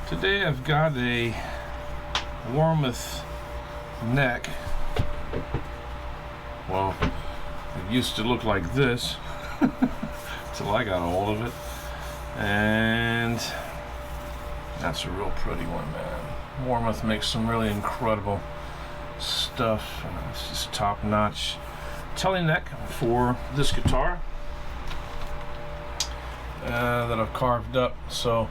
Today I've got a Warmoth neck. Well, it used to look like this until I got a hold of it, and that's a real pretty one, man. Warmoth makes some really incredible stuff. It's just top-notch telly neck for this guitar that I've carved up. So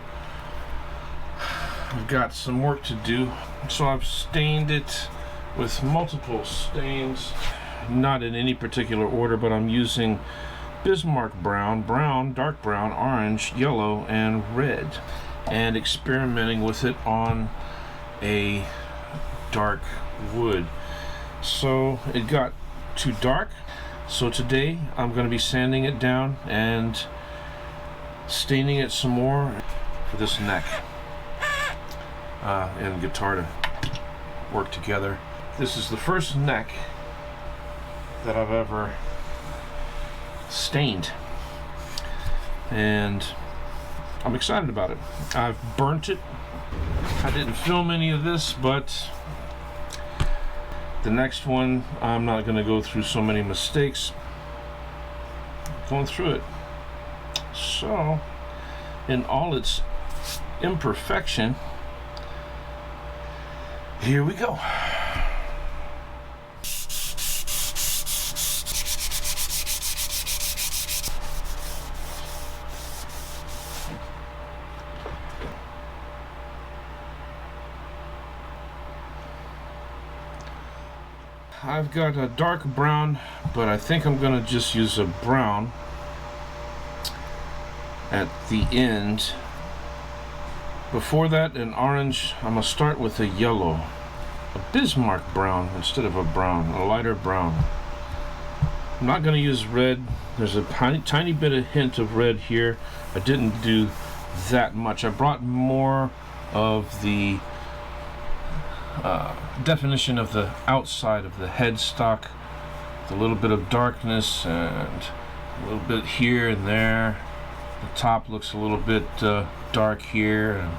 I've got some work to do. So I've stained it with multiple stains, not in any particular order, but I'm using Bismarck brown, dark brown, orange, yellow, and red, and experimenting with it on a dark wood. So it got too dark, so today I'm going to be sanding it down and staining it some more for this neck and guitar to work together. This is the first neck that I've ever stained, and I'm excited about it. I've burnt it. I didn't film any of this, but the next one I'm not going to go through so many mistakes going through it. So in all its imperfection, here we go. I've got a dark brown, but I think I'm going to just use a brown at the end. Before that, an orange. I'm going to start with a yellow, a Bismarck brown instead of a brown, a lighter brown. I'm not going to use red. There's a tiny bit of hint of red here. I didn't do that much. I brought more of the definition of the outside of the headstock, with a little bit of darkness and a little bit here and there. The top looks a little bit dark here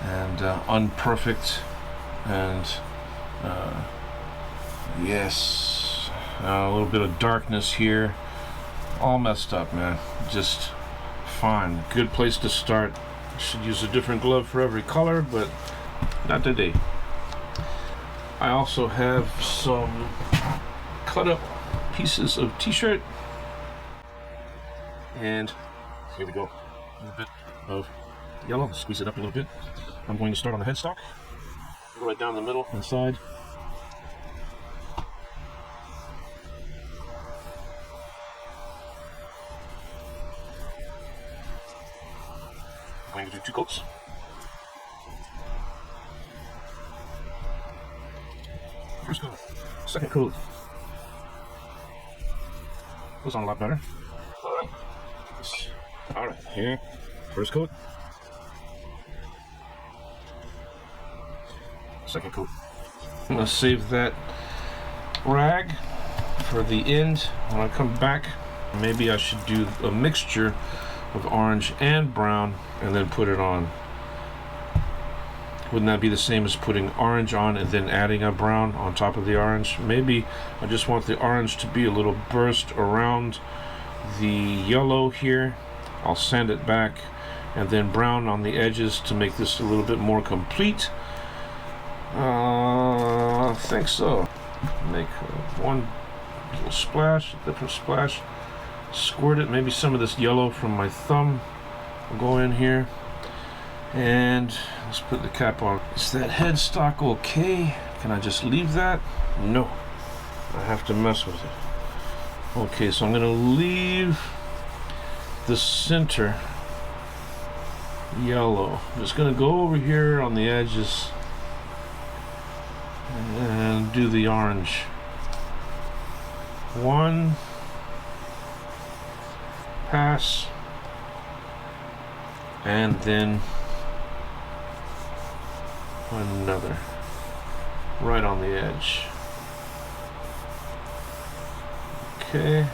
and unperfect, and yes, a little bit of darkness here. All messed up, man. Just fine. Good place to start. Should use a different glove for every color, but not today. I also have some cut up pieces of t-shirt, and here we go. A little bit of yellow, squeeze it up a little bit. I'm going to start on the headstock, go right down the middle and side. I'm going to do 2 coats. First coat, second coat. Goes on a lot better. Alright, here, first coat. Second coat. I'm going to save that rag for the end. When I come back, maybe I should do a mixture of orange and brown and then put it on. Wouldn't that be the same as putting orange on and then adding a brown on top of the orange? Maybe I just want the orange to be a little burst around the yellow here. I'll sand it back, and then brown on the edges to make this a little bit more complete. I think so. Make one little splash, a different splash. Squirt it. Maybe some of this yellow from my thumb will go in here. And let's put the cap on. Is that headstock okay? Can I just leave that? No. I have to mess with it. Okay, so I'm going to leave the center yellow. I'm just going to go over here on the edges and do the orange. One pass, and then another right on the edge. Okay,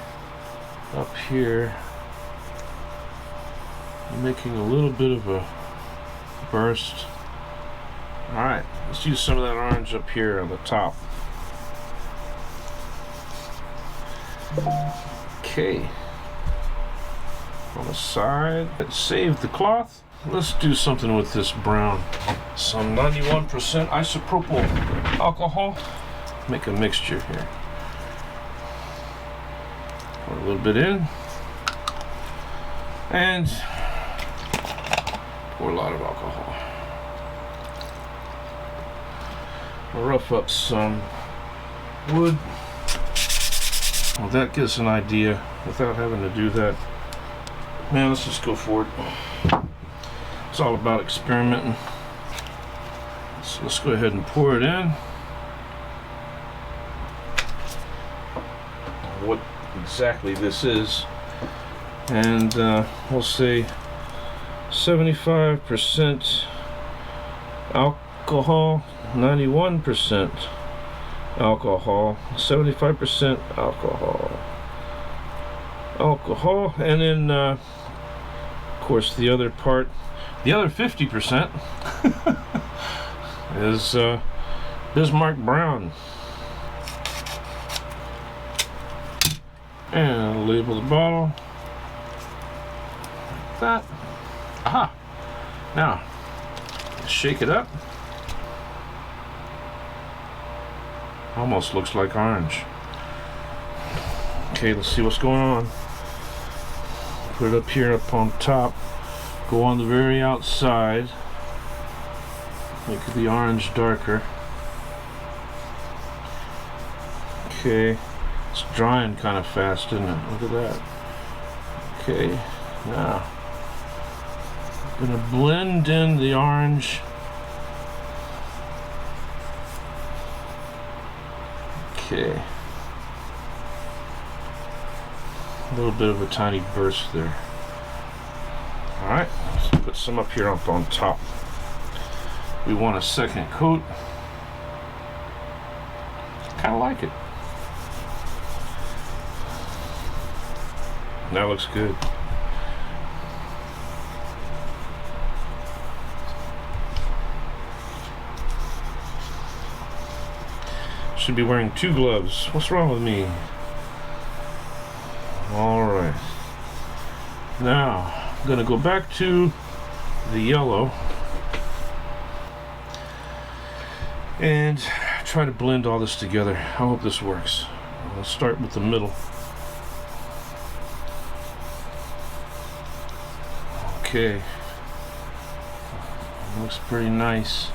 up here, I'm making a little bit of a burst. Alright, let's use some of that orange up here on the top. Okay. On the side. Let's save the cloth. Let's do something with this brown. Some 91% isopropyl alcohol. Make a mixture here. Pour a little bit in. And pour a lot of alcohol. I'll rough up some wood. Well, that gives an idea without having to do that. Man, let's just go for it. It's all about experimenting. So let's go ahead and pour it in. What exactly this is. And we'll say 75% alcohol, 91% alcohol, 75% alcohol, and then of course the other part, the other 50% is Bismarck brown. And I'll label the bottle like that. Aha! Now shake it up. Almost looks like orange. Okay, let's see what's going on. Put it up here up on top. Go on the very outside. Make the orange darker. Okay, it's drying kind of fast, isn't it? Look at that. Okay, now I'm gonna blend in the orange. Okay. A little bit of a tiny burst there. Alright, let's put some up here up on top. We want a second coat. Kind of like it. That looks good. Should be wearing 2 gloves. What's wrong with me? Alright. Now, I'm going to go back to the yellow and try to blend all this together. I hope this works. I'll start with the middle. Okay. Looks pretty nice.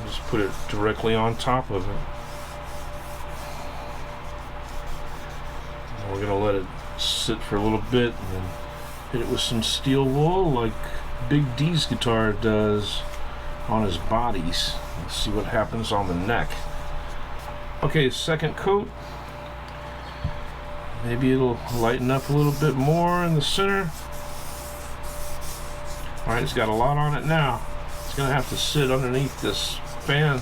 Just put it directly on top of it. And we're gonna let it sit for a little bit and then hit it with some steel wool like Big D's guitar does on his bodies. Let's see what happens on the neck. Okay, second coat. Maybe it'll lighten up a little bit more in the center. Alright, it's got a lot on it now. It's gonna have to sit underneath this fan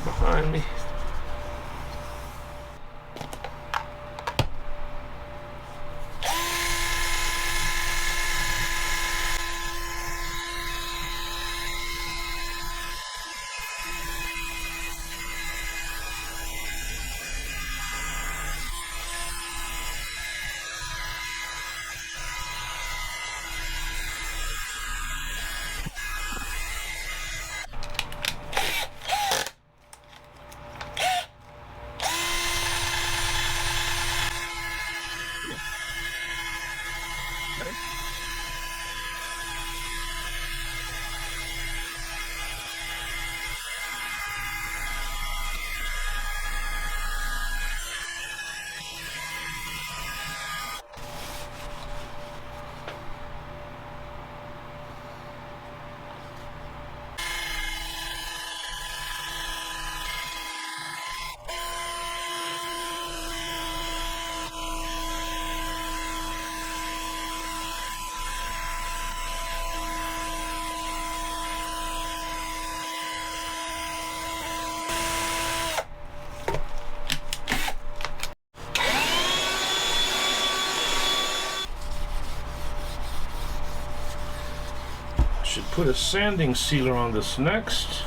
behind me. should put a sanding sealer on this next,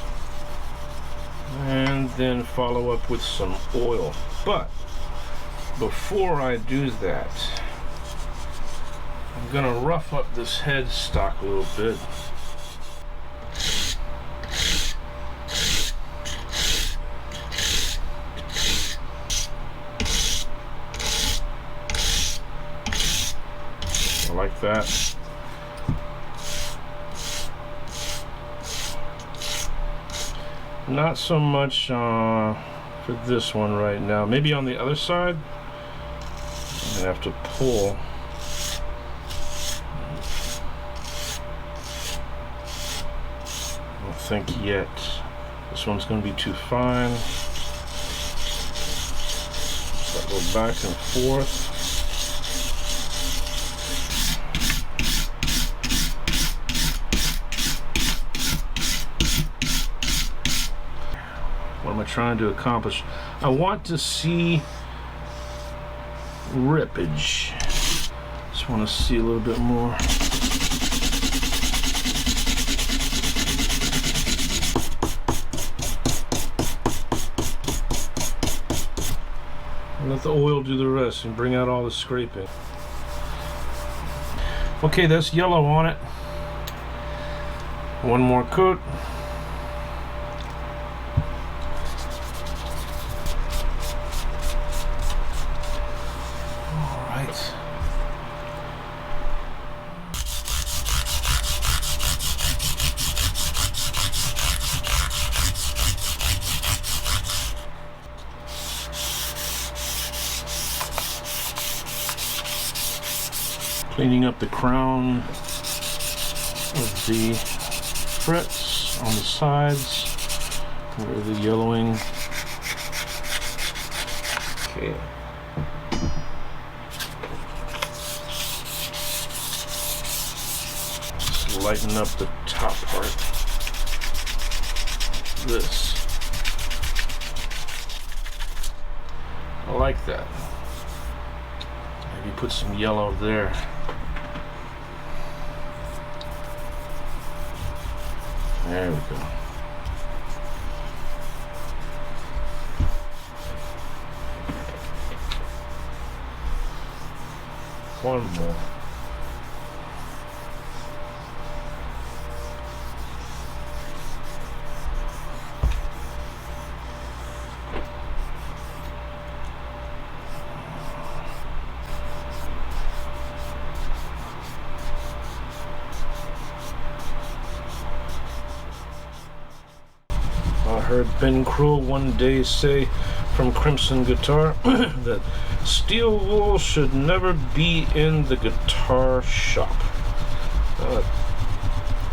and then follow up with some oil. But before I do that, I'm gonna rough up this headstock a little bit. Like that. Not so much for this one right now. Maybe on the other side. I'm gonna have to pull. I don't think yet. This one's gonna be too fine. So I go back and forth. What am I trying to accomplish? I want to see rippage. Just want to see a little bit more. Let the oil do the rest and bring out all the scraping. Okay, that's yellow on it. One more coat. Cleaning up the crown of the frets on the sides where the yellowing. Okay. Just lighten up the top part. This. I like that. Maybe put some yellow there. There we go. One more. I heard Ben Cruel one day say from Crimson Guitar that steel wool should never be in the guitar shop. I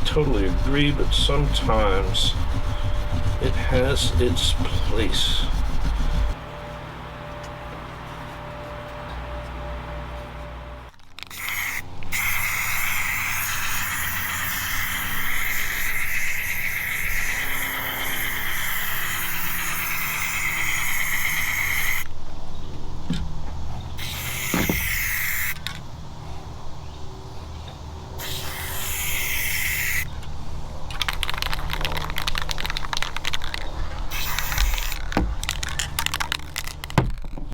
totally agree, but sometimes it has its place.